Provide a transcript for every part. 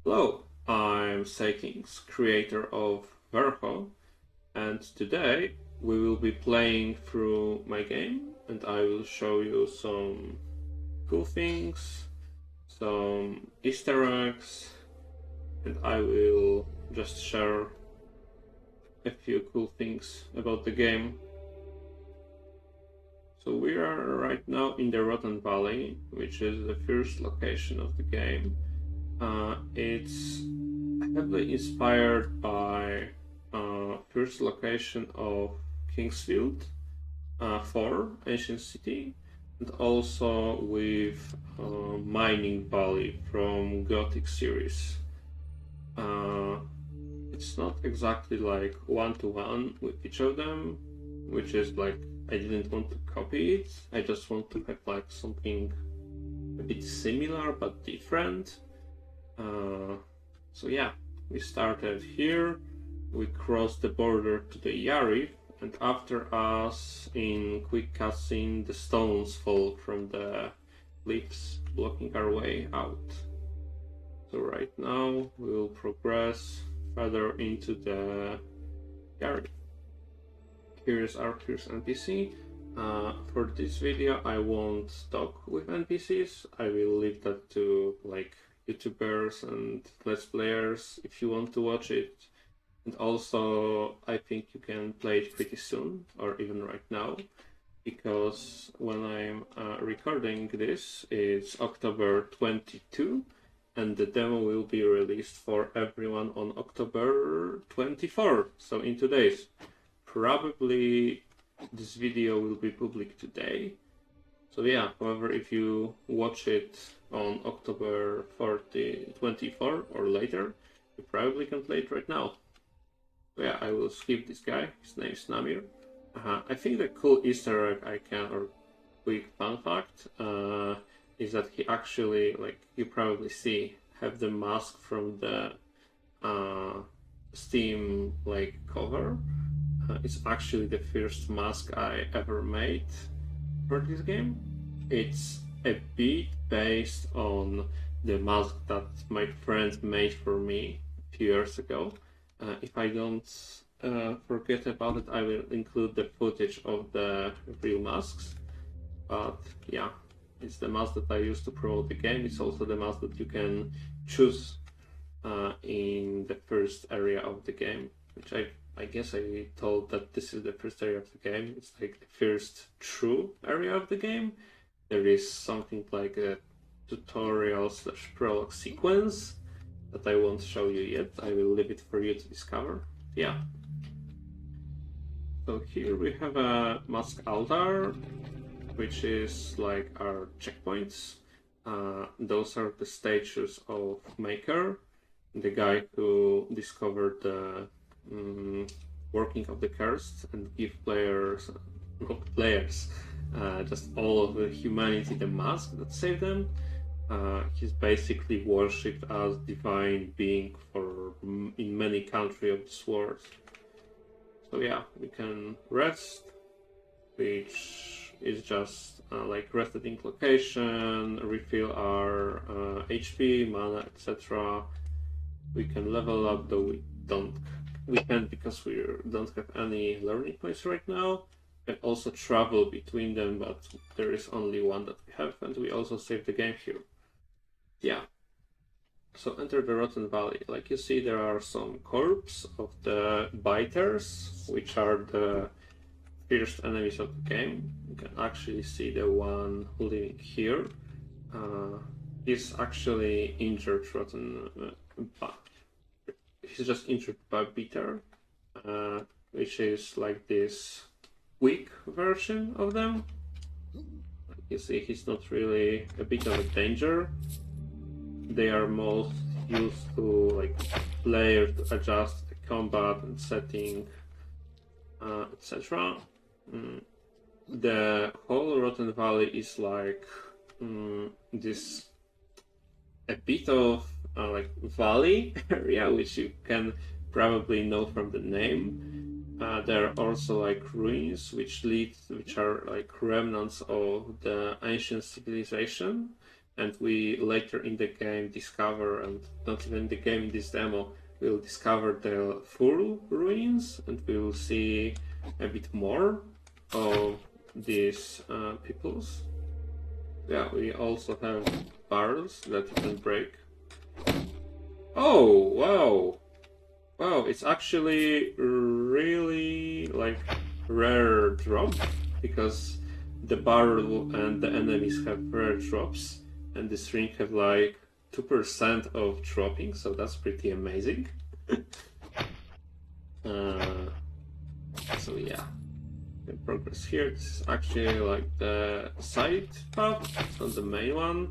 Hello, I'm Sakings, creator of Verho, and today we will be playing through my game and I will show you some cool things, some Easter eggs, and I will just share a few cool things about the game. So we are right now in the Rotten Valley, which is the first location of the game. It's heavily inspired by first location of Kingsfield 4, Ancient City, and also with Mining Valley from Gothic series. It's not exactly like one-to-one with each of them, which is like I didn't want to copy it. I just want to have like something a bit similar but different. So yeah, we started here, we crossed the border to the Yarif, and after us, in quick cutscene, the stones fall from the cliffs, blocking our way out. So right now, we'll progress further into the Yarif. Here's our first NPC. For this video, I won't talk with NPCs. I will leave that to like YouTubers and Let's Players if you want to watch it. And also, I think you can play it pretty soon, or even right now, because when I'm recording this, it's October 22, and the demo will be released for everyone on October 24, so in 2 days. Probably this video will be public today. So yeah, however, if you watch it on October 24 or later, you probably can play it right now. So yeah, I will skip this guy. His name is Namir. I think the cool Easter egg I can, or quick fun fact, is that he actually, like you probably see, have the mask from the Steam like cover. It's actually the first mask I ever made for this game. It's a bit based on the mask that my friend made for me a few years ago. If I don't forget about it, I will include the footage of the real masks. But yeah, it's the mask that I use to promote the game. It's also the mask that you can choose in the first area of the game, which I guess I told that this is the first area of the game. It's like the first true area of the game. There is something like a tutorial / prologue sequence that I won't show you yet. I will leave it for you to discover. Yeah. So here we have a mask altar, which is like our checkpoints. Those are the statues of Maker, the guy who discovered the working of the cursed and give players, not players, just all of the humanity the mask that saved them. He's basically worshipped as divine being in many countries of this world. So yeah, we can rest, which is just like resting location, refill our HP, mana, etc. We can level up, though we can't because we don't have any learning points right now. We can also travel between them, but there is only one that we have, and we also save the game here. Yeah. So enter the Rotten Valley. Like you see, there are some corpses of the biters, which are the first enemies of the game. You can actually see the one living here. He's actually injured Rotten, he's just injured by Bitter, which is like this weak version of them. Like you see, he's not really a bit of a danger. They are most used to like players to adjust the combat and setting, etc. The whole Rotten Valley is like this a bit of like valley area, which you can probably know from the name. There are also like ruins which are like remnants of the ancient civilization. and we later in the game discover, and not even in the game, in this demo, we'll discover the full ruins, and we will see a bit more of these peoples. Yeah, we also have barrels that you can break. Oh, wow! Wow, it's actually really like rare drop, because the barrel and the enemies have rare drops, and this ring have like 2% of dropping, so that's pretty amazing. So yeah, we can progress here. This is actually like the side path, it's not the main one,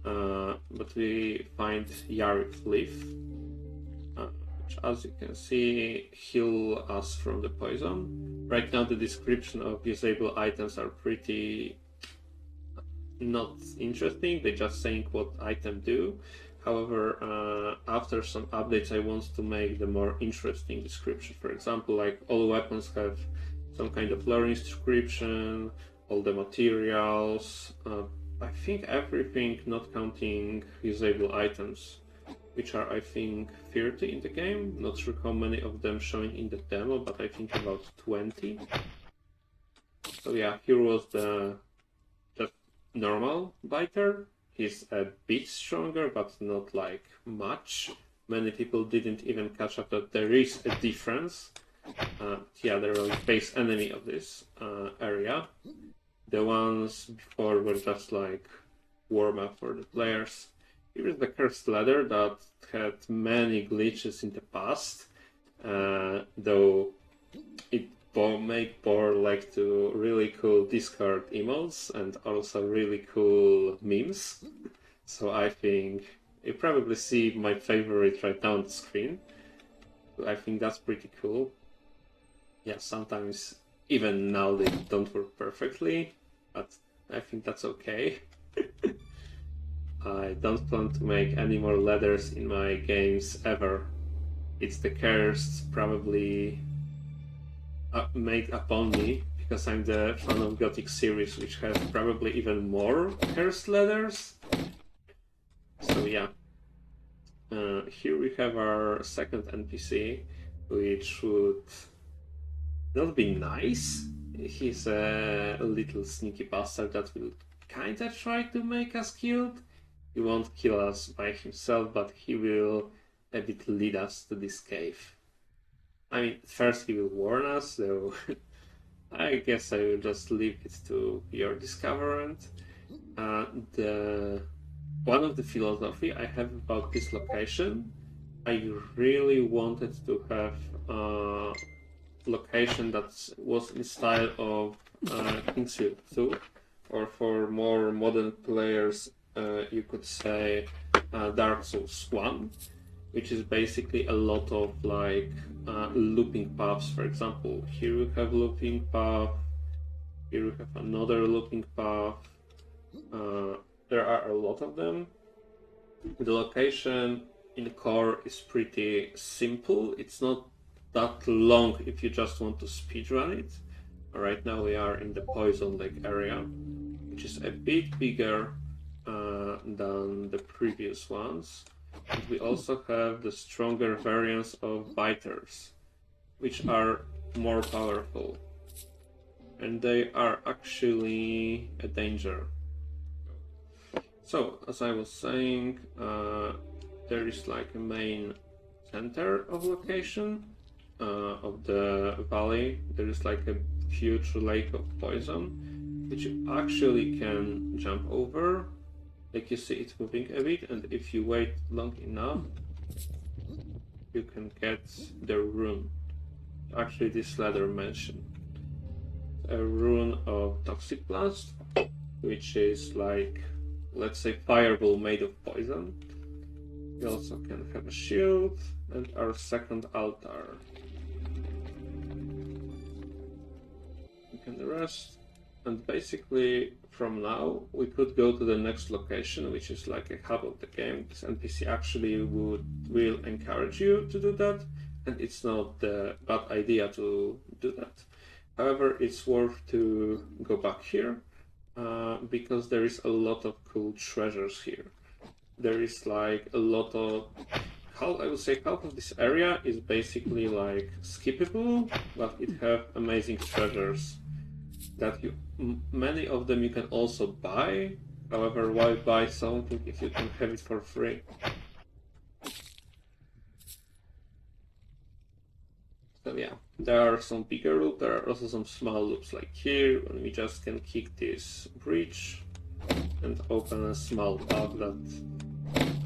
but we find Yarif leaf, which, as you can see, heal us from the poison. Right now the description of usable items are pretty not interesting, they're just saying what item do. However, after some updates I want to make the more interesting description. For example, like all weapons have some kind of lore description, all the materials, I think everything not counting usable items, which are I think 30 in the game. Not sure how many of them showing in the demo, but I think about 20. So yeah, here was the normal biter. He's a bit stronger, but not like much. Many people didn't even catch up that there is a difference. Yeah, there are base enemy of this area. The ones before were just like warm up for the players. Here is the cursed ladder that had many glitches in the past, though it make Boar like to really cool Discord emotes and also really cool memes. So I think you probably see my favorite right now on the screen. I think that's pretty cool. Yeah, sometimes even now they don't work perfectly, but I think that's okay. I don't plan to make any more ladders in my games ever. It's the curse probably made upon me, because I'm the fan of Gothic series, which has probably even more cursed ladders. So yeah. Here we have our second NPC, which would not be nice. He's a little sneaky bastard that will kinda try to make us killed. He won't kill us by himself, but he will a bit lead us to this cave. I mean, first he will warn us, though I guess I will just leave it to your discoverant. One of the philosophy I have about this location, I really wanted to have a location that was in style of Kingsfield 2, or for more modern players, you could say Dark Souls 1, which is basically a lot of like looping paths. For example, here we have looping path, here we have another looping path. There are a lot of them. The location in the core is pretty simple. It's not that long if you just want to speedrun it. Right now we are in the Poison Lake area, which is a bit bigger than the previous ones. And we also have the stronger variants of biters, which are more powerful. And they are actually a danger. So, as I was saying, there is like a main center of location of the valley. There is like a huge lake of poison, which you actually can jump over. Like you see it moving a bit, and if you wait long enough, you can get the rune. Actually, this ladder mentioned a rune of Toxic Blast, which is like, let's say, fireball made of poison. We also can have a shield and our second altar. We can rest, and basically from now we could go to the next location, which is like a hub of the game. This NPC actually will encourage you to do that, and it's not the bad idea to do that. However, it's worth to go back here because there is a lot of cool treasures here. There is like a lot of I would say half of this area is basically like skippable, but it have amazing treasures that many of them you can also buy. However, why buy something if you can have it for free? So yeah, there are some bigger loops, there are also some small loops like here, and we just can kick this bridge and open a small path that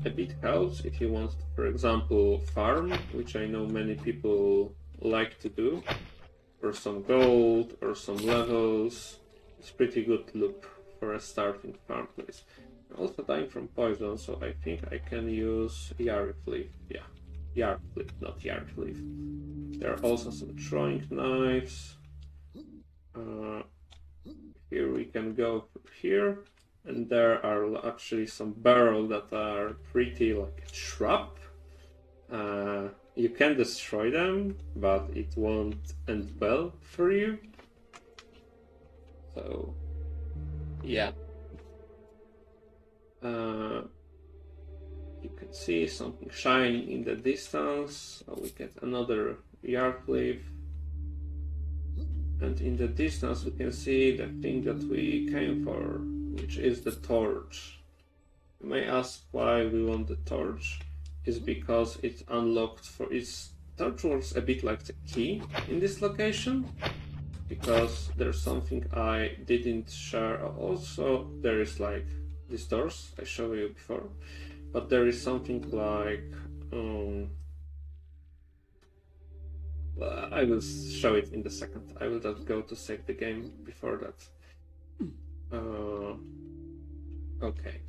a bit helps if you want, for example, farm, which I know many people like to do, for some gold or some levels. It's pretty good loop for a starting farm place. I'm also dying from poison, so I think I can use Yark Leaf. Yeah, Yark Leaf, not Yark Leaf. There are also some throwing knives. Here we can go here, and there are actually some barrels that are pretty like a trap. You can destroy them, but it won't end well for you. So, yeah. You can see something shining in the distance. So we get another Yark Leaf. And in the distance we can see the thing that we came for, which is the torch. You may ask why we want the torch. It's because it's unlocked for its torch works a bit like the key in this location, because there's something I didn't share. Also, there is like these doors I showed you before, but there is something like I will show it in a second. I will just go to save the game before that. Okay,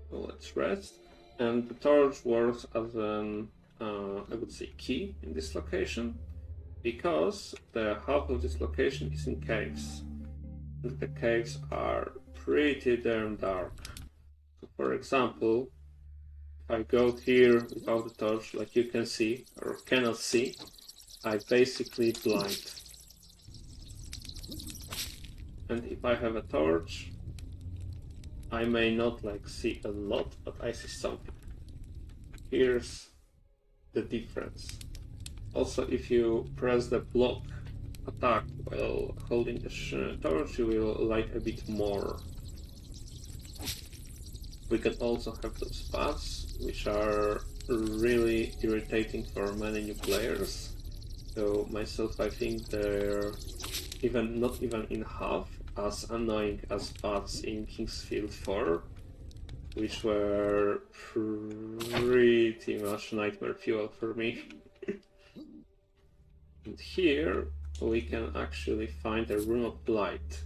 so let's rest. And the torch works as an, I would say, key in this location, because the half of this location is in caves. And the caves are pretty damn dark. So for example, if I go here without the torch, like you can see, or cannot see, I basically blind. And if I have a torch, I may not like see a lot, but I see something. Here's the difference. Also, if you press the block attack while holding the torch, you will light a bit more. We can also have those paths, which are really irritating for many new players. So myself, I think they're not even in half as annoying as paths in Kingsfield 4, which were pretty much nightmare fuel for me. And here we can actually find a Rune of Blight,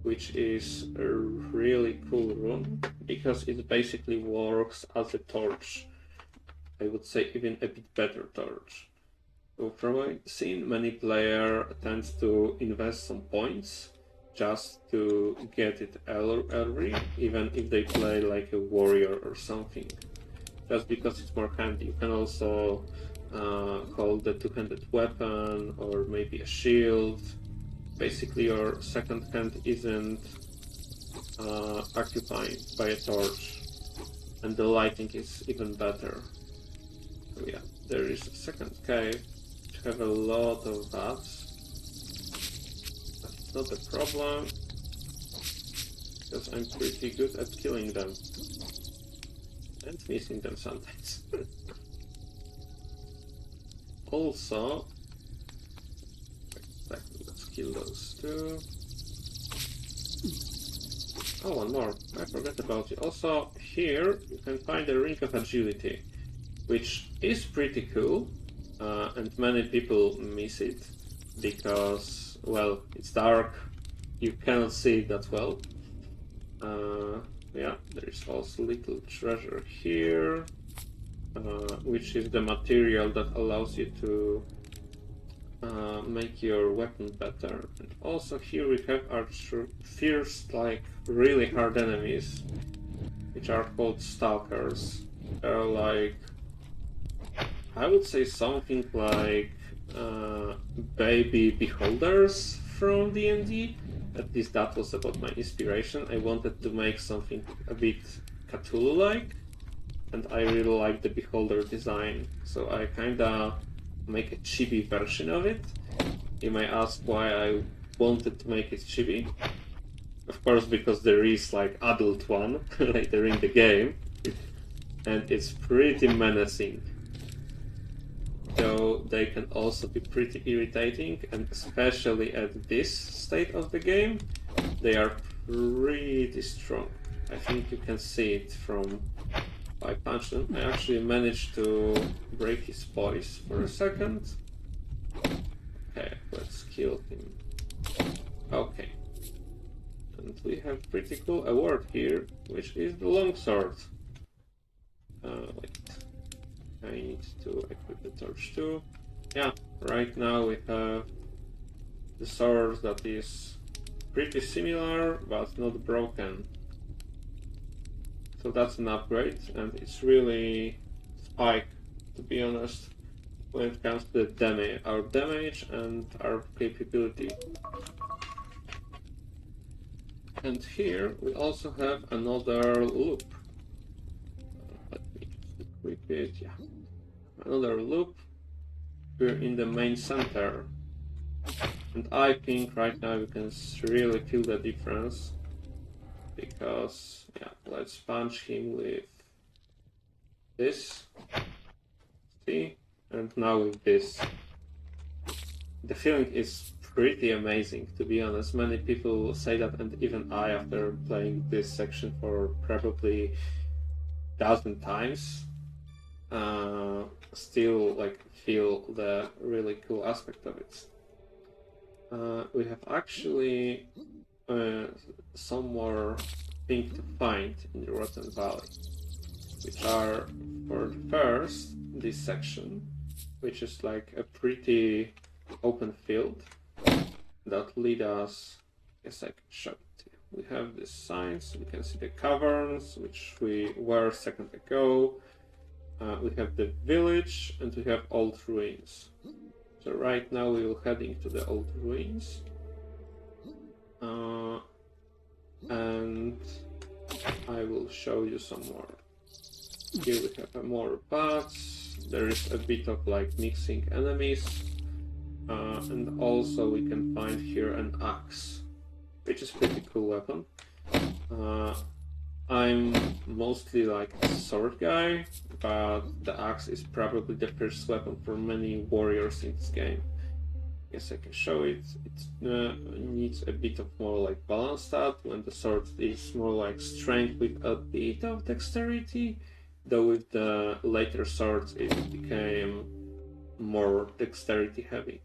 which is a really cool rune, because it basically works as a torch. I would say even a bit better torch. So from what I've seen, many players tend to invest some points just to get it early, even if they play like a warrior or something, just because it's more handy. You can also hold the two-handed weapon or maybe a shield. Basically your second hand isn't occupied by a torch, and the lighting is even better. So yeah, there is a second cave which have a lot of bats. But it's not a problem, because I'm pretty good at killing them and missing them sometimes. Also, let's kill those two. Oh, one more. I forgot about it. Also, here you can find the Ring of Agility, which is pretty cool, and many people miss it because, well, it's dark, you cannot see it that well. Yeah, there is also little treasure here, which is the material that allows you to make your weapon better. And also here we have our fierce, like really hard enemies, which are called stalkers. They're like, I would say something like baby beholders from D&D, At least that was about my inspiration. I wanted to make something a bit Cthulhu-like, and I really like the beholder design, so I kinda make a chibi version of it. You may ask why I wanted to make it chibi. Of course, because there is like adult one later in the game, and it's pretty menacing. Though they can also be pretty irritating, and especially at this state of the game, they are pretty strong. I think you can see it from I punched him. I actually managed to break his voice for a second. Okay, let's kill him. Okay. And we have pretty cool award here, which is the longsword. Wait. I need to equip the torch too. Yeah, right now we have the sword that is pretty similar, but not broken. So that's an upgrade, and it's really spike, to be honest, when it comes to the our damage and our capability. And here we also have another loop. Let me just equip it, yeah. Another loop. We're in the main center. And I think right now we can really feel the difference. Because, yeah, let's punch him with this. See? And now with this. The feeling is pretty amazing, to be honest. Many people say that, and even I, after playing this section for probably 1,000 times, still like feel the really cool aspect of it. We have actually some more things to find in the Rotten Valley, which are for the first this section, which is like a pretty open field that lead us. Yes, I can show it to you. We have the signs, we can see the caverns, which we were a second ago. We have the village, and we have old ruins. So right now we will heading to the old ruins. And I will show you some more. Here we have more paths. There is a bit of like mixing enemies. And also we can find here an axe, which is a pretty cool weapon. I'm mostly like a sword guy, but the axe is probably the first weapon for many warriors in this game. Yes, I can show it. It needs a bit of more like balance stat, when the sword is more like strength with a bit of dexterity, though with the later swords it became more dexterity heavy.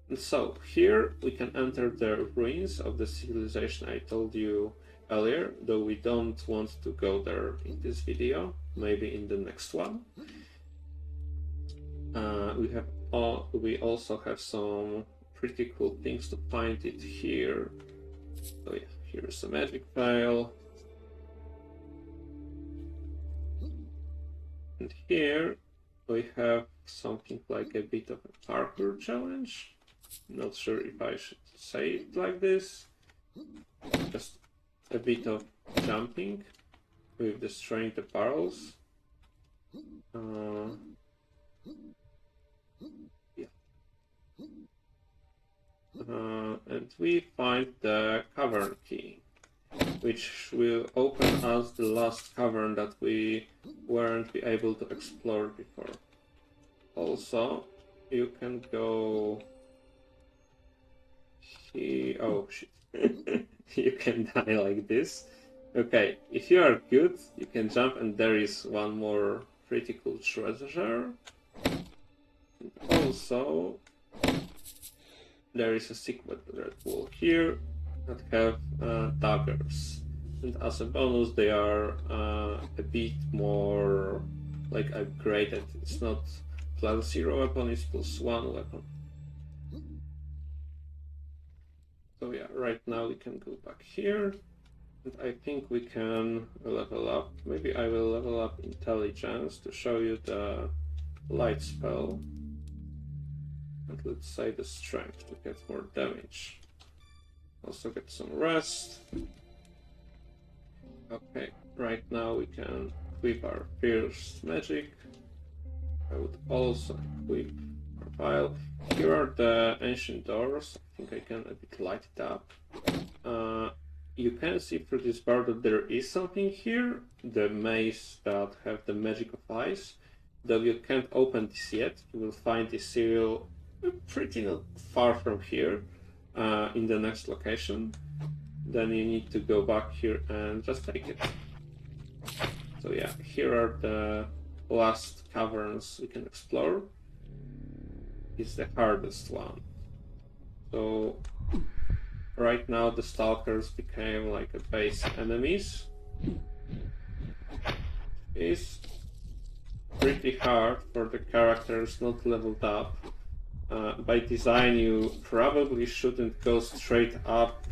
And so here we can enter the ruins of the civilization I told you earlier, though we don't want to go there in this video, maybe in the next one. We also have some pretty cool things to find it here. So yeah, here's a magic file. And here we have something like a bit of a parkour challenge. Not sure if I should say it like this. Just a bit of jumping with destroying the barrels. And we find the cavern key, which will open us the last cavern that we weren't able to explore before. Also, you can go here. Oh shit. You can die like this. Okay, if you are good, you can jump, and there is one more pretty cool treasure. And also, there is a secret red wall here that have daggers. And as a bonus, they are a bit more like upgraded. It's not +0 weapon, it's +1 weapon. So yeah, right now we can go back here, and I think we can level up. Maybe I will level up intelligence to show you the light spell. And let's say the strength to get more damage. Also get some rest. Okay, right now we can equip our first magic. I would also equip our vial. Here are the ancient doors. I think I can a bit light it up. You can see through this bar that there is something here. The maze that have the magic of ice. Though you can't open this yet, you will find this seal pretty not far from here, in the next location. Then you need to go back here and just take it. So yeah, here are the last caverns we can explore. It's the hardest one. So right now the stalkers became like a base enemies. It's pretty hard for the characters not leveled up. By design, you probably shouldn't go straight up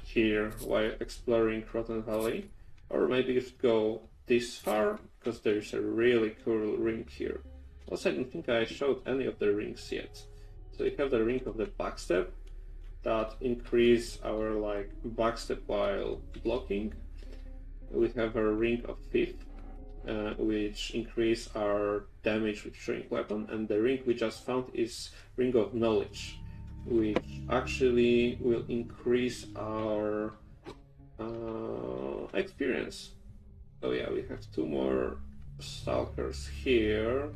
here while exploring Rotten Valley, or maybe you should go this far because there's a really cool ring here. Also, I don't think I showed any of the rings yet. So you have the ring of the backstep that increase our like backstep while blocking. We have a ring of fifth, which increase our damage with throwing weapon, and the ring we just found is ring of knowledge, which actually will increase our experience. So yeah, we have two more stalkers here.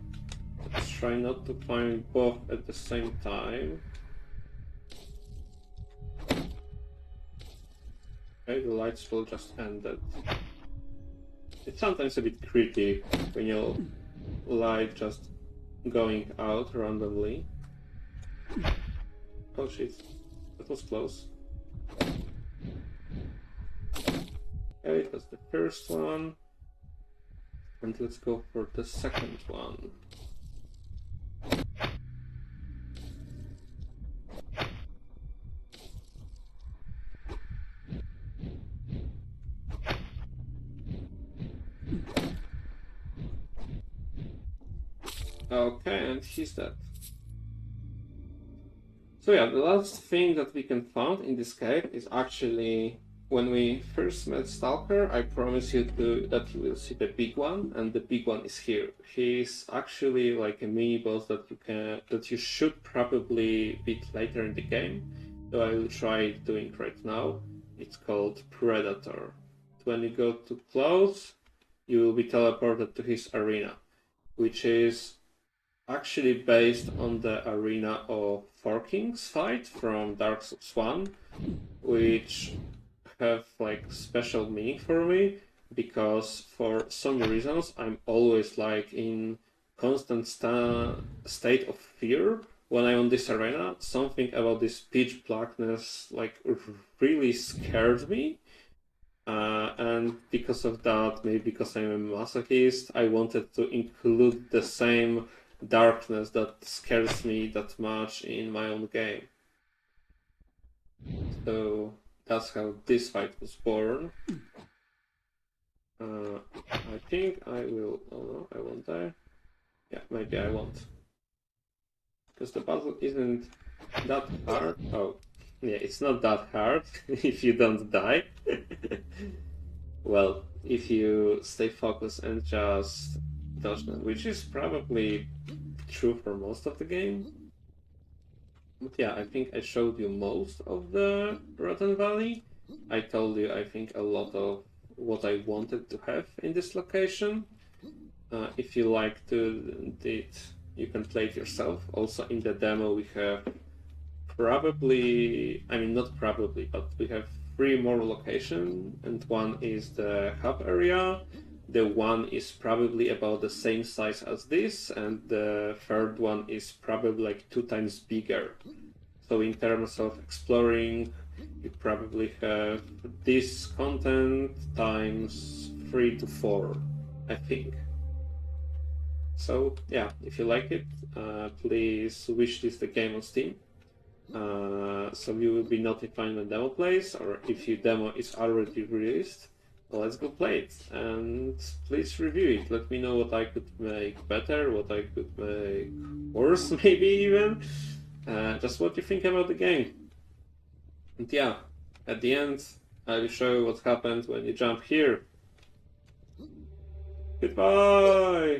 Let's try not to find both at the same time. Okay, the light spell just ended. It's sometimes a bit creepy when your light just going out randomly. Oh shit, that was close. Okay, that's the first one. And let's go for the second one. Okay, and he's dead. So yeah, the last thing that we can find in this cave is actually when we first met Stalker, I promised you that you will see the big one, and the big one is here. He's actually like a mini boss that you should probably beat later in the game. So I will try doing right now. It's called Predator. When you go too close, you will be teleported to his arena, which is actually based on the arena of Four Kings fight from Dark Souls 1, which have like special meaning for me because for some reasons I'm always like in constant state of fear when I'm on this arena. Something about this pitch blackness like really scared me. And because of that, maybe because I'm a masochist, I wanted to include the same darkness that scares me that much in my own game. So that's how this fight was born. I think I will. Oh no, I won't die. Yeah, maybe I won't. Because the puzzle isn't that hard. Oh, yeah, it's not that hard if you don't die. Well, if you stay focused and just dodge them, which is probably true for most of the game. But yeah, I think I showed you most of the Rotten Valley. I told you, I think, a lot of what I wanted to have in this location. If you like to it, you can play it yourself. Also in the demo we have probably, I mean not probably, but we have 3 more locations, and one is the hub area. The one is probably about the same size as this, and the third one is probably like 2 times bigger. So in terms of exploring, you probably have this content times 3 to 4, I think. So yeah, if you like it, please wishlist the game on Steam. So you will be notified when demo plays, or if your demo is already released, well, let's go play it. And please review it. Let me know what I could make better, what I could make worse, maybe even. Just what you think about the game. And yeah, at the end, I will show you what happens when you jump here. Goodbye!